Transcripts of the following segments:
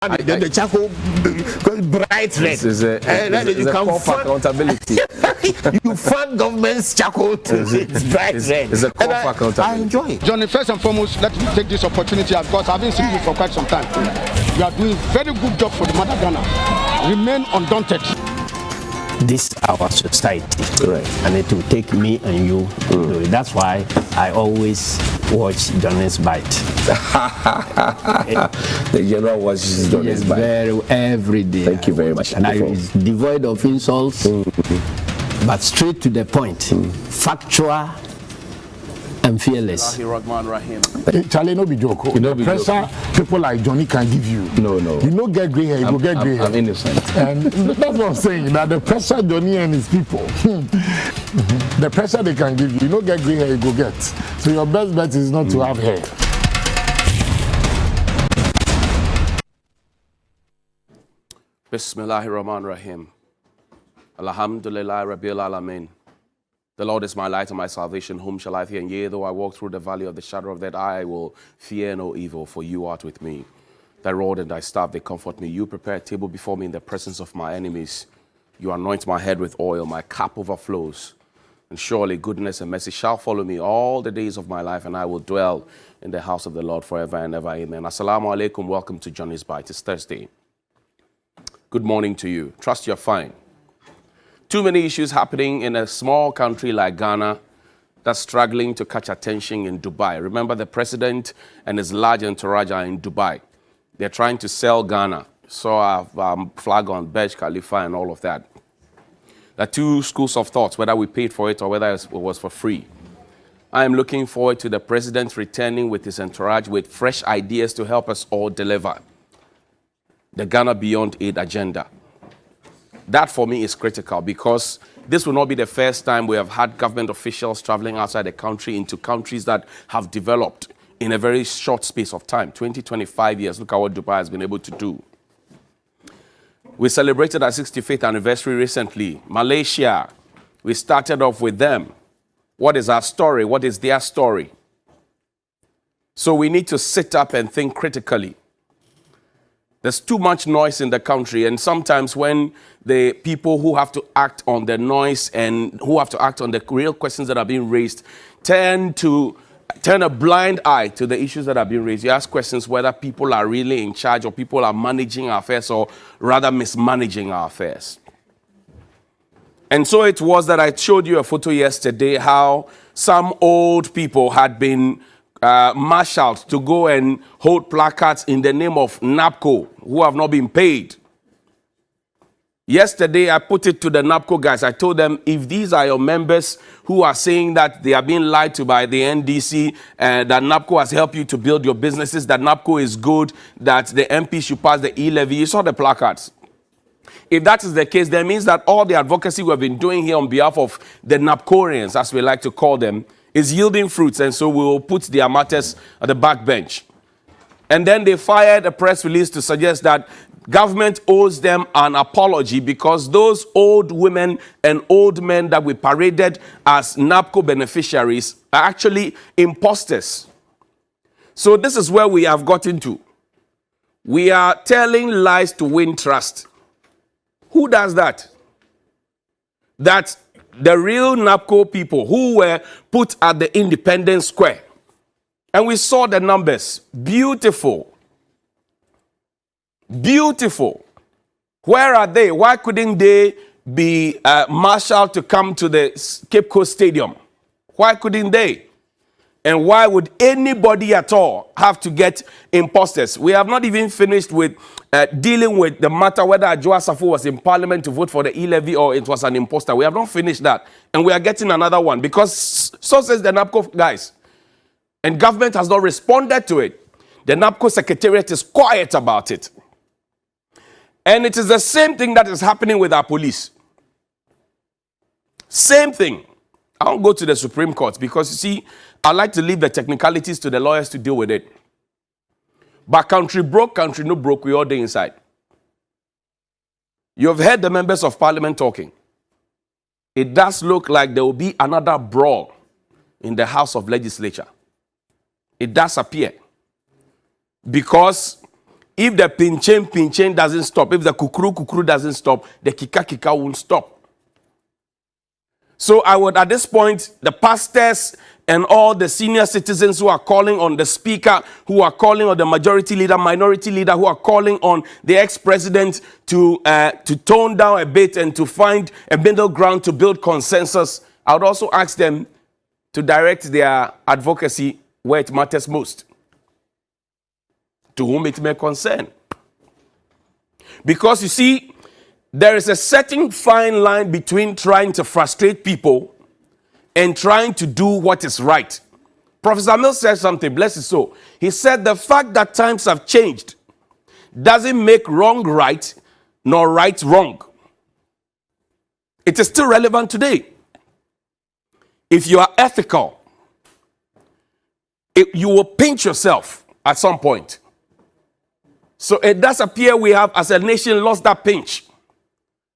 Then the charcoal bright red. This is a call for accountability. You fund government's charcoal to it's bright red. It's a call for accountability. I enjoy it. Johnny, first and foremost, let me take this opportunity because I've been seeing you for quite some time. You are doing very good job for the mother Ghana. Remain undaunted. This our society, right? And it will take me and you. That's why I always watch Johnnie's Bite. The general watches Johnnie's Bite every day. Thank you very much. And I is devoid of insults, but straight to the point, factual and fearless. Charlie, no be joke. The pressure people like Johnnie can give you. No. You know, get grey hair, you go get grey hair. I'm innocent. And that's what I'm saying. That the pressure Johnnie and his people, the pressure they can give you, you know, get grey hair, you go get. So your best bet is not to have hair. Bismillahirrahmanirrahim. Alhamdulillah Rabbil Alameen. The Lord is my light and my salvation. Whom shall I fear? And yea, though I walk through the valley of the shadow of death, I will fear no evil, for you art with me. Thy rod and thy staff, they comfort me. You prepare a table before me in the presence of my enemies. You anoint my head with oil. My cup overflows. And surely goodness and mercy shall follow me all the days of my life, and I will dwell in the house of the Lord forever and ever. Amen. Assalamu alaikum. Welcome to Johnnie's Bite. It's Thursday. Good morning to you. Trust you're fine. Too many issues happening in a small country like Ghana that's struggling to catch attention in Dubai. Remember, the president and his large entourage are in Dubai. They're trying to sell Ghana. Saw a flag on Burj Khalifa and all of that. There are two schools of thoughts, whether we paid for it or whether it was for free. I am looking forward to the president returning with his entourage with fresh ideas to help us all deliver the Ghana Beyond Aid agenda. That for me is critical because this will not be the first time we have had government officials traveling outside the country into countries that have developed in a very short space of time, 20, 25 years. Look at what Dubai has been able to do. We celebrated our 65th anniversary recently. Malaysia, we started off with them. What is our story? What is their story? So we need to sit up and think critically. There's too much noise in the country, and sometimes when the people who have to act on the noise and who have to act on the real questions that are being raised tend to turn a blind eye to the issues that are being raised. You ask questions whether people are really in charge or people are managing our affairs or rather mismanaging our affairs. And so it was that I showed you a photo yesterday how some old people had been marshaled to go and hold placards in the name of NABCO who have not been paid. Yesterday, I put it to the NABCO guys. I told them, if these are your members who are saying that they are being lied to by the NDC, that NABCO has helped you to build your businesses, that NABCO is good, that the MP should pass the e-levy, you saw the placards. If that is the case, that means that all the advocacy we have been doing here on behalf of the NABCOrians, as we like to call them, is yielding fruits, and so we will put their matters at the back bench. And then they fired a press release to suggest that government owes them an apology because those old women and old men that we paraded as NABCO beneficiaries are actually imposters. So this is where we have gotten to. We are telling lies to win trust. Who does that? That the real NABCO people who were put at the Independence Square. And we saw the numbers. Beautiful. Beautiful. Where are they? Why couldn't they be marshaled to come to the Cape Coast Stadium? Why couldn't they? And why would anybody at all have to get imposters? We have not even finished with dealing with the matter whether Adwoa Safo was in parliament to vote for the e-levy or it was an imposter. We have not finished that. And we are getting another one because so says the NABCO guys. And government has not responded to it. The NABCO secretariat is quiet about it. And it is the same thing that is happening with our police. Same thing. I won't go to the Supreme Court because, you see, I like to leave the technicalities to the lawyers to deal with it. But country broke, country no broke, we all day inside. You have heard the members of parliament talking. It does look like there will be another brawl in the House of Legislature. It does appear. Because If the pinchen doesn't stop, if the kukuru doesn't stop, the kika won't stop. So I would, at this point, the pastors and all the senior citizens who are calling on the speaker, who are calling on the majority leader, minority leader, who are calling on the ex-president to tone down a bit and to find a middle ground to build consensus, I would also ask them to direct their advocacy where it matters most, to whom it may concern. Because you see, there is a certain fine line between trying to frustrate people and trying to do what is right. Professor Mill said something, bless his soul. He said the fact that times have changed doesn't make wrong right, nor right wrong. It is still relevant today. If you are ethical, you will pinch yourself at some point. So it does appear we have, as a nation, lost that pinch.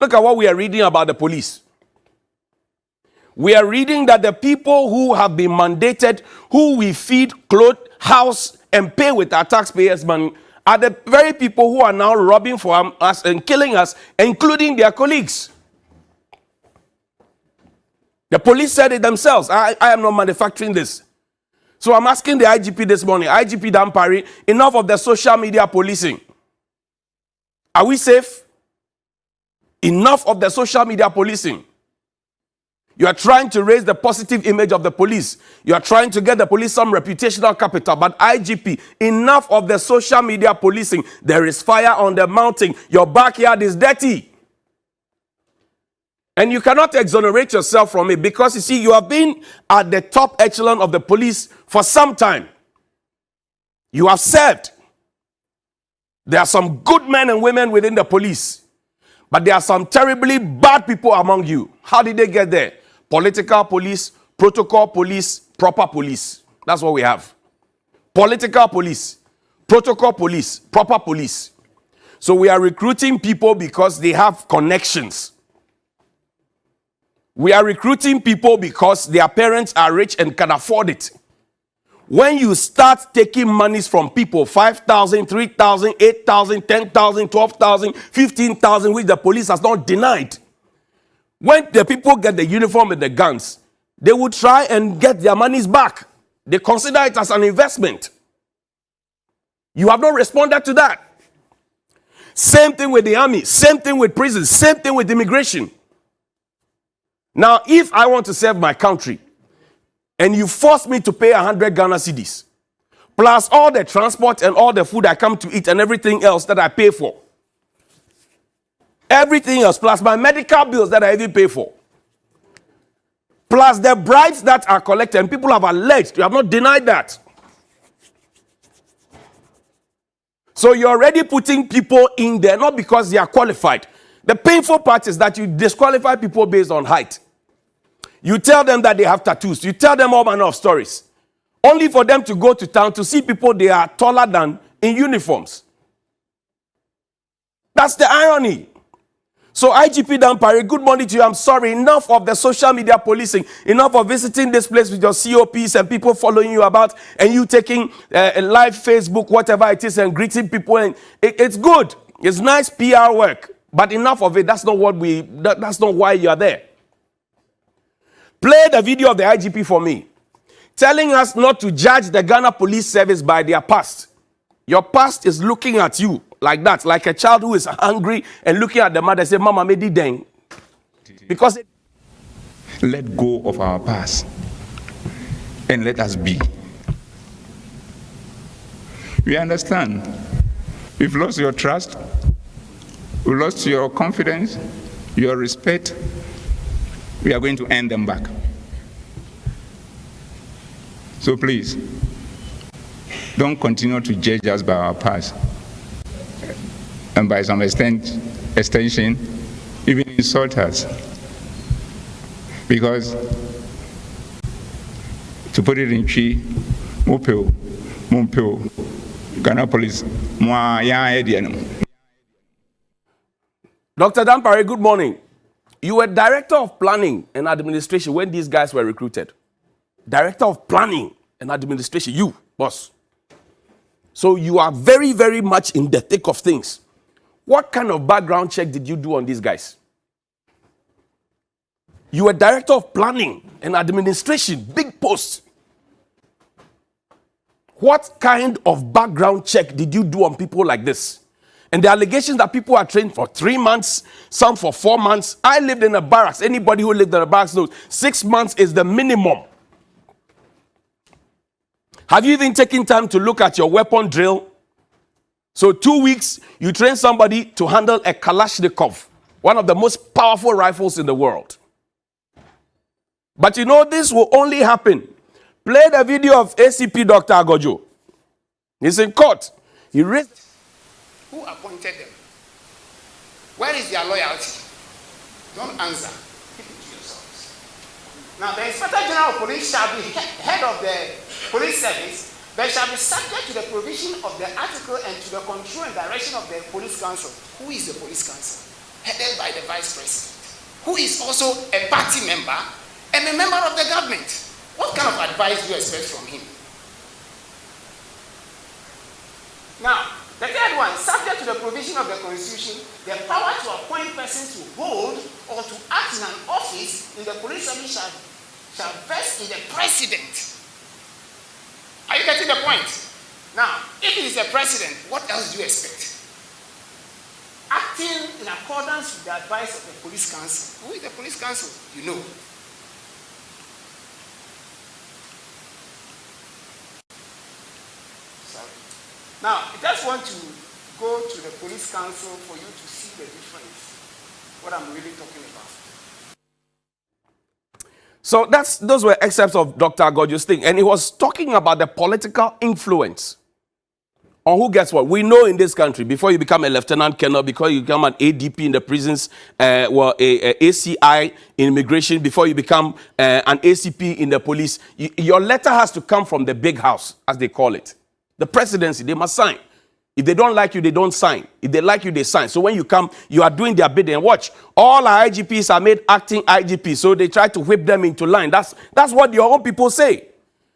Look at what we are reading about the police. We are reading that the people who have been mandated, who we feed, clothe, house, and pay with our taxpayers' money, are the very people who are now robbing from us and killing us, including their colleagues. The police said it themselves. I am not manufacturing this. So I'm asking the IGP this morning, IGP Dampare, enough of the social media policing. Are we safe? Enough of the social media policing. You are trying to raise the positive image of the police. You are trying to get the police some reputational capital. But IGP, enough of the social media policing. There is fire on the mountain. Your backyard is dirty. And you cannot exonerate yourself from it because, you see, you have been at the top echelon of the police for some time. You have served. There are some good men and women within the police. But there are some terribly bad people among you. How did they get there? Political police, protocol police, proper police. That's what we have. Political police, protocol police, proper police. So we are recruiting people because they have connections. We are recruiting people because their parents are rich and can afford it. When you start taking monies from people, 5,000, 3,000, 8,000, 10,000, 12,000, 15,000, which the police has not denied, when the people get the uniform and the guns, they will try and get their monies back. They consider it as an investment. You have not responded to that. Same thing with the army, same thing with prisons, same thing with immigration. Now, if I want to serve my country, and you force me to pay 100 Ghana cedis, plus all the transport and all the food I come to eat and everything else that I pay for, everything else, plus my medical bills that I even pay for, plus the bribes that are collected, and people have alleged, you have not denied that. So you're already putting people in there, not because they are qualified. The painful part is that you disqualify people based on height. You tell them that they have tattoos. You tell them all manner of stories. Only for them to go to town to see people they are taller than in uniforms. That's the irony. So IGP Dampare, good morning to you. I'm sorry. Enough of the social media policing. Enough of visiting this place with your COPs and people following you about and you taking a live Facebook, whatever it is, and greeting people. And it's good. It's nice PR work. But enough of it. That's not why you are there. Play the video of the IGP for me, telling us not to judge the Ghana Police Service by their past. Your past is looking at you like that, like a child who is hungry and looking at the mother and say, Mama, me di deng. Because let go of our past and let us be. We understand. We've lost your trust. We lost your confidence, your respect. We are going to earn them back. So please, don't continue to judge us by our past. And by some extension, even insult us. Because, to put it in Chi, Mumpeo, Ghana Police, Dr. Dampare, good morning. You were Director of Planning and Administration when these guys were recruited. Director of Planning and Administration, you, boss. So you are very, very much in the thick of things. What kind of background check did you do on these guys? You were director of planning and administration, big post. What kind of background check did you do on people like this? And the allegations that people are trained for 3 months, some for 4 months. I lived in a barracks. Anybody who lived in a barracks knows 6 months is the minimum. Have you even taken time to look at your weapon drill? So 2 weeks, you train somebody to handle a Kalashnikov, one of the most powerful rifles in the world. But you know, this will only happen. Play the video of ACP Dr. Agojo. He's in court. He raised. Who appointed them? Where is their loyalty? Don't answer. Keep it to yourselves. Now, the Inspector General of Police shall be head of the police service, but shall be subject to the provision of the article and to the control and direction of the police council. Who is the police council? Headed by the vice president, who is also a party member and a member of the government. What kind of advice do you expect from him? Now, the third one, subject to the provision of the Constitution, the power to appoint persons to hold or to act in an office in the police service shall vest in the president. Are you getting the point? Now, if it is the president, what else do you expect? Acting in accordance with the advice of the police council. Who is the police council? You know. Sorry. Now, I just want to go to the police council for you to see the difference. What I'm really talking about. So those were excerpts of Dr. Agojo's thing. And he was talking about the political influence on who gets what. We know in this country, before you become a lieutenant colonel, before you become an ADP in the prisons, a ACI in immigration, before you become an ACP in the police, your letter has to come from the big house, as they call it. The presidency, they must sign. If they don't like you, they don't sign. If they like you, they sign. So when you come, you are doing their bidding. Watch, all our IGPs are made acting IGPs, so they try to whip them into line. That's what your own people say.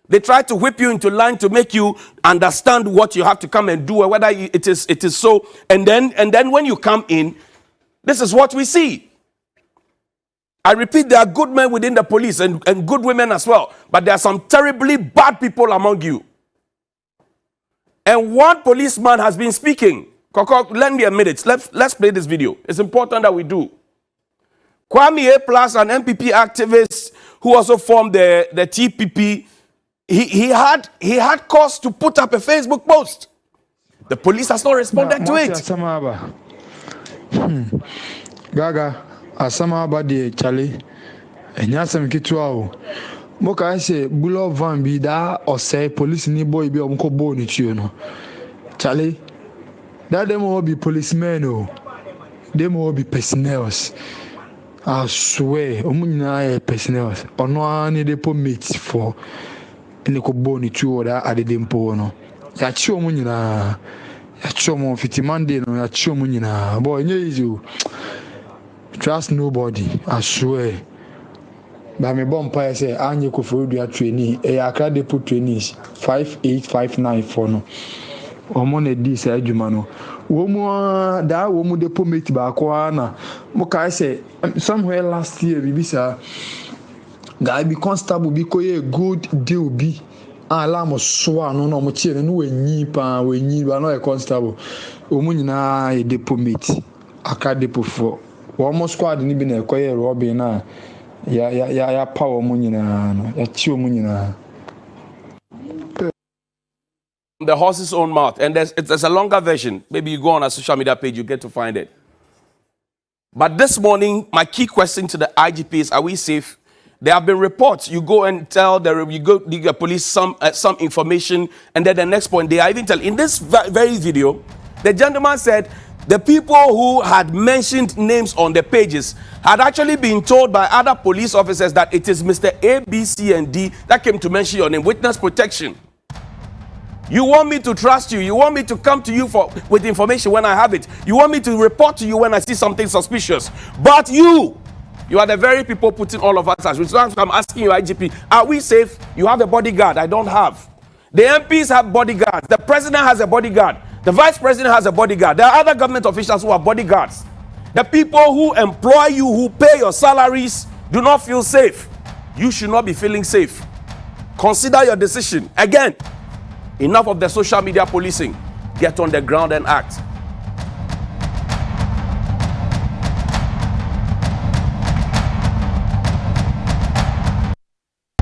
They try to whip you into line to make you understand what you have to come and do, or whether it is so. And then when you come in, this is what we see. I repeat, there are good men within the police and good women as well. But there are some terribly bad people among you. And one policeman has been speaking. Koko, lend me a minute. Let's play this video. It's important that we do. Kwame A Plus, an MPP activist who also formed the TPP, he had cause to put up a Facebook post. The police has not responded to it. Gaga, Asamaba de Charlie, and Yasam Kituao. Moka say bulo van bi da or say police ni boy be on kobo ni no. Charlie, that them will be policemen oh. Them will be personnels. I swear, omunyina personnel. Ono ani de po mates for in the kobo ni chuo da ade dempo no. Ya chi omunyina. Ya chi omo fitimande no ya chi omunyina. Boy, nye easy. Trust nobody, I swear. But my bomb pie say Anya Kofodia trainee, a Accra Depot trainees 5859 for no. Omone this Jumano. Woman that woman depot mate back one. Moka say somewhere last year, Bibisa guy be constable because a good deal be. Alarm was swan no much and we need no a constable. Omunina a depot mate. Accra Depot for one squad and even a quiet Robin now. Ya power munina ya chiwo munina. The horse's own mouth, and there's a longer version. Maybe you go on a social media page, you get to find it. But this morning, my key question to the IGP is: are we safe? There have been reports. You go and tell the police some information, and then the next point they are even telling. In this very video, the gentleman said the people who had mentioned names on the pages had actually been told by other police officers that it is Mr. A, B, C, and D that came to mention your name. Witness protection. You want me to trust you. You want me to come to you with information when I have it. You want me to report to you when I see something suspicious. But you are the very people putting all of us as. So I'm asking you, IGP, are we safe? You have a bodyguard. I don't have. The MPs have bodyguards. The president has a bodyguard. The vice president has a bodyguard. There are other government officials who are bodyguards. The people who employ you, who pay your salaries, do not feel safe. You should not be feeling safe. Consider your decision. Again, enough of the social media policing. Get on the ground and act.